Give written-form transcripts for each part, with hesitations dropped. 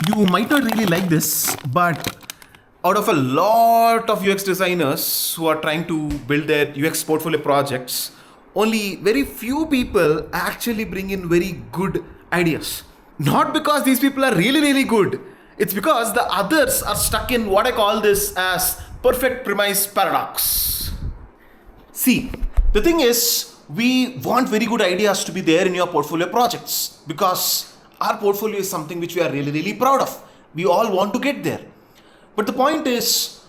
You might not really like this, but out of a lot of UX designers who are trying to build their UX portfolio projects, only very few people actually bring in very good ideas. Not because these people are really, really good. It's because the others are stuck in what I call this as perfect premise paradox. See, the thing is, we want very good ideas to be there in your portfolio projects because our portfolio is something which we are really, really proud of. We all want to get there. But the point is,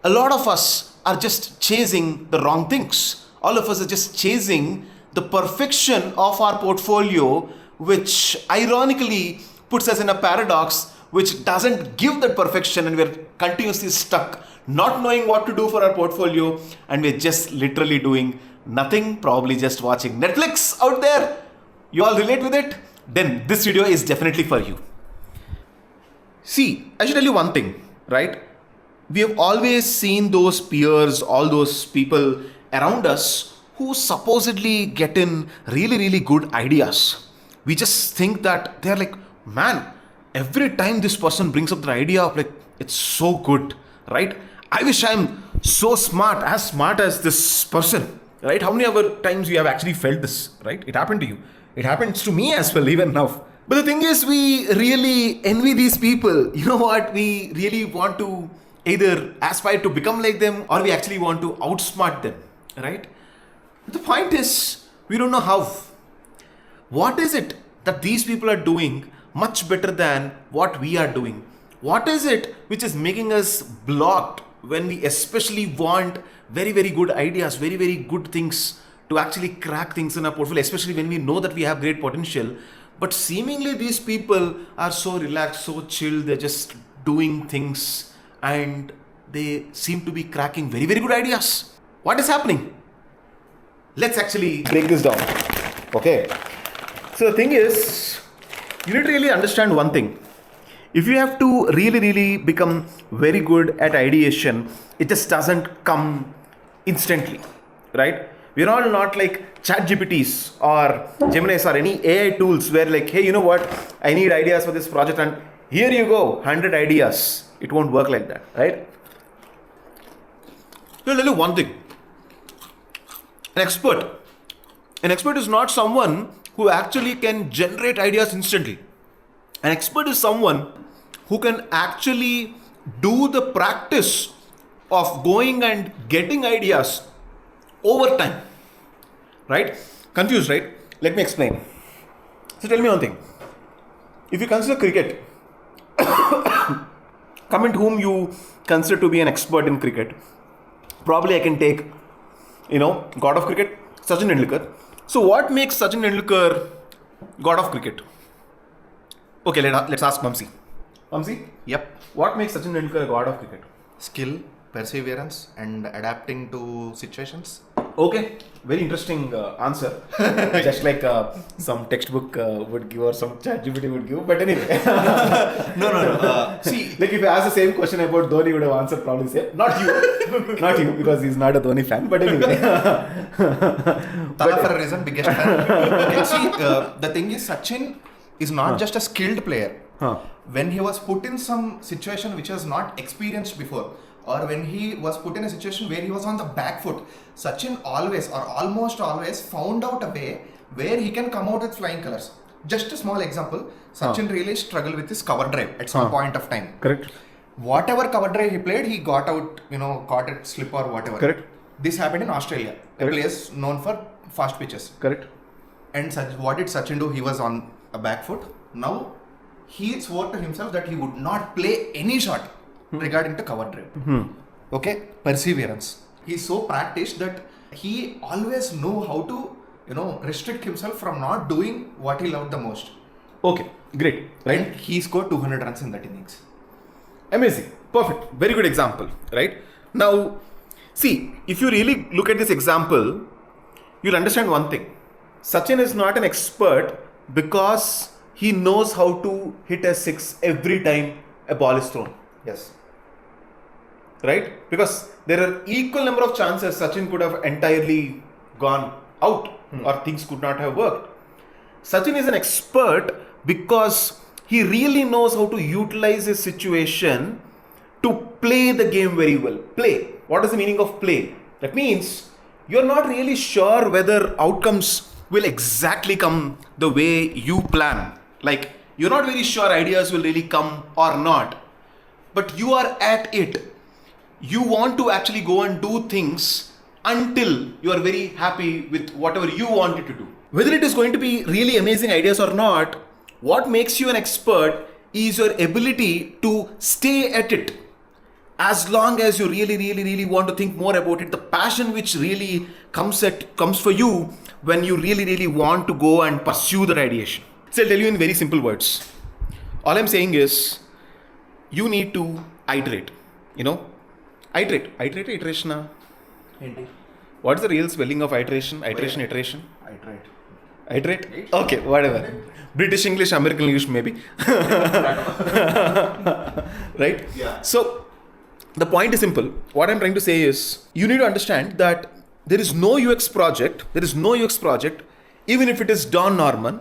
a lot of us are just chasing the wrong things. All of us are just chasing the perfection of our portfolio, which ironically puts us in a paradox which doesn't give that perfection, and we're continuously stuck not knowing what to do for our portfolio, and we're just literally doing nothing, probably just watching Netflix out there. You all relate with it? Then this video is definitely for you. See, I should tell you one thing, right? We have always seen those peers, all those people around us who supposedly get in really, really good ideas. We just think that they're like, man, every time this person brings up the idea of like, it's so good, right? I wish I'm so smart as this person, right? How many other times you have actually felt this, right? It happened to you. It happens to me as well, even now. But the thing is, we really envy these people. You know what? We really want to either aspire to become like them, or we actually want to outsmart them, right? But the point is, we don't know how. What is it that these people are doing much better than what we are doing? What is it which is making us blocked when we especially want very, very good ideas, very, very good things to actually crack things in our portfolio, especially when we know that we have great potential? But seemingly these people are so relaxed, so chill, they're just doing things and they seem to be cracking very, very good ideas. What is happening? Let's actually break this down. Okay. So the thing is, you need to really understand one thing. If you have to really, really become very good at ideation, it just doesn't come instantly, right? We're all not like ChatGPTs or Geminis or any AI tools where like, hey, you know what? I need ideas for this project and here you go, 100 ideas. It won't work like that, right? I'll tell you one thing. An expert is not someone who actually can generate ideas instantly. An expert is someone who can actually do the practice of going and getting ideas over time. Right? Confused, right? Let me explain. So tell me one thing. If you consider cricket, comment whom you consider to be an expert in cricket. Probably I can take, God of cricket, Sachin Tendulkar. So what makes Sachin Tendulkar God of cricket? Okay, let's ask Mamsi. Mamsi? Yep. What makes Sachin Tendulkar God of cricket? Skill, perseverance, and adapting to situations. Okay, very interesting answer. Just like some textbook would give or some ChatGPT would give. But anyway. No. See, like if you ask the same question about Dhoni, you would have answered probably same. Not you. Not you, because he's not a Dhoni fan. But anyway. Tala for a reason, biggest fan. Okay, see, the thing is, Sachin is not just a skilled player. When he was put in some situation which was not experienced before, or when he was put in a situation where he was on the back foot, Sachin always or almost always found out a way where he can come out with flying colors. Just a small example, Sachin really struggled with his cover drive at some point of time. Correct. Whatever cover drive he played, he got out, caught it, slip or whatever. Correct. This happened in Australia, a place known for fast pitches. Correct. And what did Sachin do? He was on a back foot. Now, he swore to himself that he would not play any shot regarding to cover drive. Okay, perseverance. He's so practiced that he always knew how to, restrict himself from not doing what he loved the most. Okay, great. Right? And he scored 200 runs in that innings. Amazing. Perfect. Very good example. Right? Now, see, if you really look at this example, you'll understand one thing. Sachin is not an expert because he knows how to hit a six every time a ball is thrown. Yes. Right? Because there are equal number of chances Sachin could have entirely gone out or things could not have worked. Sachin is an expert because he really knows how to utilize his situation to play the game very well. Play. What is the meaning of play? That means you're not really sure whether outcomes will exactly come the way you plan. Like, you're not very sure ideas will really come or not, but you are at it. You want to actually go and do things until you are very happy with whatever you wanted to do. Whether it is going to be really amazing ideas or not, what makes you an expert is your ability to stay at it. As long as you really want to think more about it, the passion which really comes for you when you really want to go and pursue that ideation. So I'll tell you in very simple words. All I'm saying is, you need to iterate. Iteration. What is the real spelling of iteration? Iteration. Iterate? Okay, whatever. British English, American English, maybe. Right? Yeah. So, the point is simple. What I'm trying to say is, you need to understand that there is no UX project, even if it is Don Norman,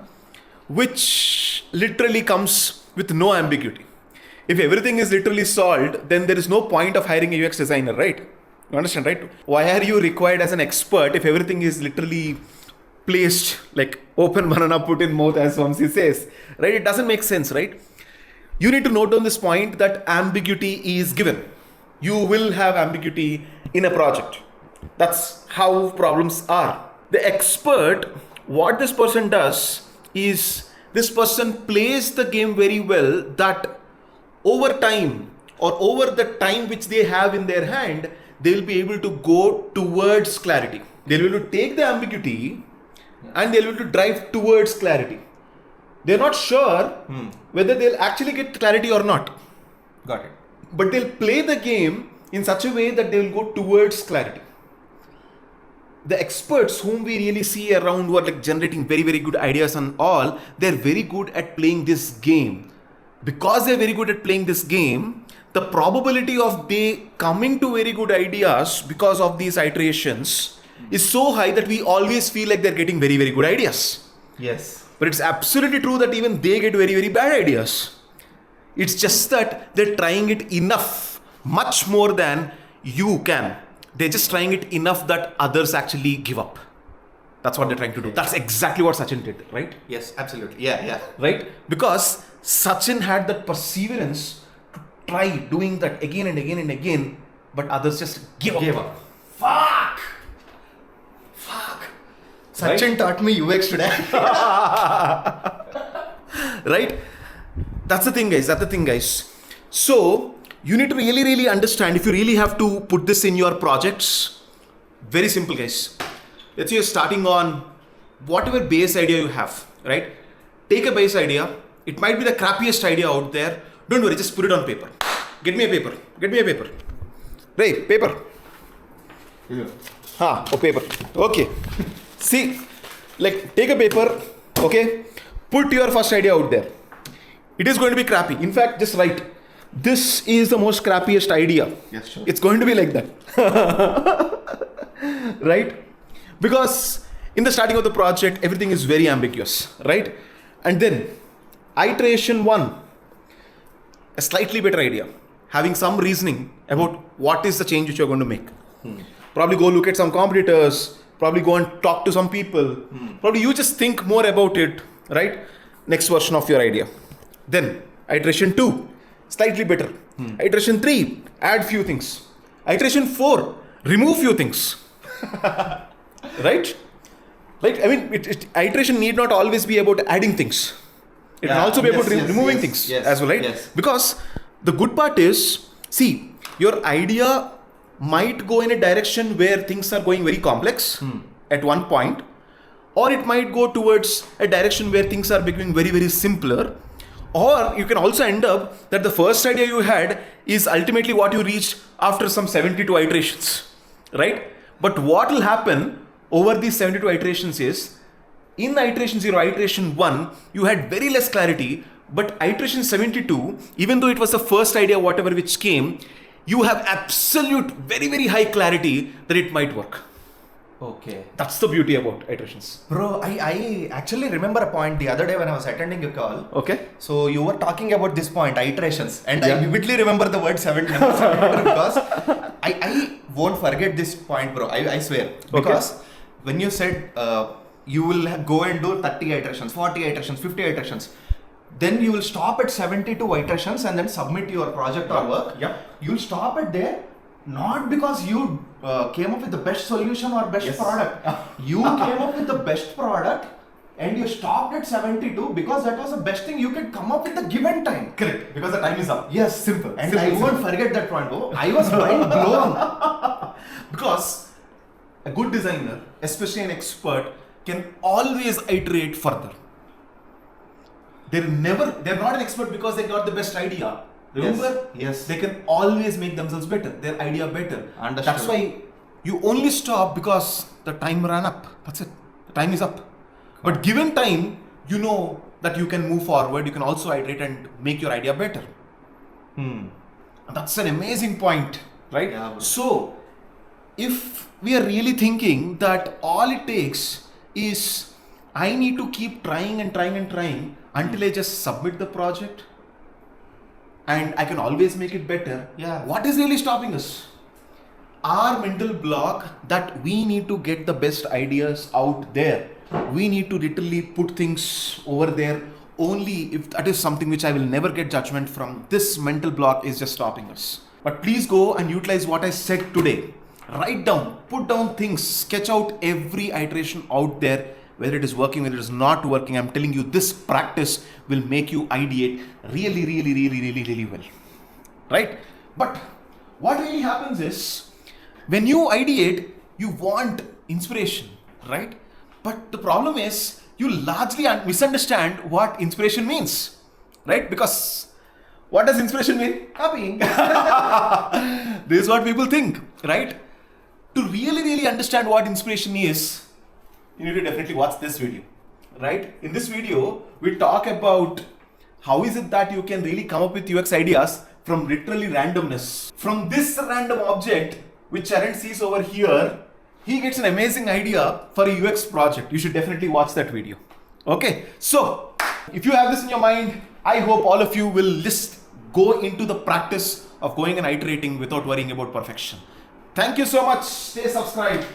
which literally comes with no ambiguity. If everything is literally solved, then there is no point of hiring a UX designer, right? You understand, right? Why are you required as an expert if everything is literally placed like open banana put in mouth, as Vamsi says, right? It doesn't make sense, right? You need to note on this point that ambiguity is given. You will have ambiguity in a project. That's how problems are. The expert, what this person does is, this person plays the game very well, that over time or over the time which they have in their hand, they'll be able to go towards clarity. They'll be able to take the ambiguity and they'll be able to drive towards clarity. They're not sure whether they'll actually get clarity or not. Got it. But they'll play the game in such a way that they'll go towards clarity. The experts whom we really see around who are like generating very good ideas and all, they're very good at playing this game. Because they're very good at playing this game, the probability of they coming to very good ideas because of these iterations is so high that we always feel like they're getting very good ideas. Yes. But it's absolutely true that even they get very bad ideas. It's just that they're trying it enough, much more than you can. They're just trying it enough that others actually give up. That's what they're trying to do. That's exactly what Sachin did, right? Yes, absolutely. Yeah. Right? Because Sachin had that perseverance to try doing that again and again, but others just gave up. Fuck! Sachin taught me UX today. Right? That's the thing, guys. So, you need to really understand, if you really have to put this in your projects, very simple, guys. Let's say you're starting on whatever base idea you have, right? Take a base idea. It might be the crappiest idea out there. Don't worry, just put it on paper. Get me a paper. Right, paper. Yeah. Paper. Okay. See, like, take a paper, okay? Put your first idea out there. It is going to be crappy. In fact, just write, this is the most crappiest idea. Yes, sure. It's going to be like that. Right? Because in the starting of the project, everything is very ambiguous, right? And then, iteration 1, a slightly better idea. Having some reasoning about what is the change which you're going to make. Probably go look at some competitors, probably go and talk to some people. Probably you just think more about it, right? Next version of your idea. Then, iteration 2, slightly better. Iteration 3, add few things. Iteration 4, remove few things. Right? Like, I mean, iteration need not always be about adding things. It can also be about removing things as well, right? Yes. Because the good part is, see, your idea might go in a direction where things are going very complex at one point, or it might go towards a direction where things are becoming very simpler. Or you can also end up that the first idea you had is ultimately what you reached after some 72 iterations, right? But what will happen over these 72 iterations is, in iteration 0, iteration 1, you had very less clarity, but iteration 72, even though it was the first idea, whatever which came, you have absolute very high clarity that it might work. Okay. That's the beauty about iterations. Bro, I actually remember a point the other day when I was attending a call. Okay. So you were talking about this point, iterations, and Yeah. I vividly remember the word 70 because I won't forget this point, bro. I swear. Because when you said you will go and do 30 iterations, 40 iterations, 50 iterations, then you will stop at 72 iterations and then submit your project or work. Yeah. You'll stop at there. Not because you came up with the best solution or best product. You came up with the best product and you stopped at 72 because that was the best thing you could come up with the given time. Correct. Because the time is up. Yes, Simple. And Simple, I won't forget that point, bro. I was mind blown. Because a good designer, especially an expert, can always iterate further. They're not an expert because they got the best idea. Remember? Yes. They can always make themselves better, their idea better. Understood. That's why you only stop because the time ran up. That's it. The time is up. But given time, you know that you can move forward, you can also iterate and make your idea better. That's an amazing point, right? Yeah, bro. So, if we are really thinking that all it takes is I need to keep trying and trying and trying until I just submit the project and I can always make it better. Yeah. What is really stopping us? Our mental block that we need to get the best ideas out there. We need to literally put things over there only if that is something which I will never get judgment from. This mental block is just stopping us. But please go and utilize what I said today. Write down, put down things, sketch out every iteration out there, whether it is working, whether it is not working. I'm telling you, this practice will make you ideate really well. Right? But what really happens is, when you ideate, you want inspiration, right? But the problem is, you largely misunderstand what inspiration means, right? Because what does inspiration mean? Copying. This is what people think, right? To really understand what inspiration is, you need to definitely watch this video, right? In this video, we talk about how is it that you can really come up with UX ideas from literally randomness. From this random object, which Charan sees over here, he gets an amazing idea for a UX project. You should definitely watch that video. Okay, so if you have this in your mind, I hope all of you will just go into the practice of going and iterating without worrying about perfection. Thank you so much. Stay subscribed.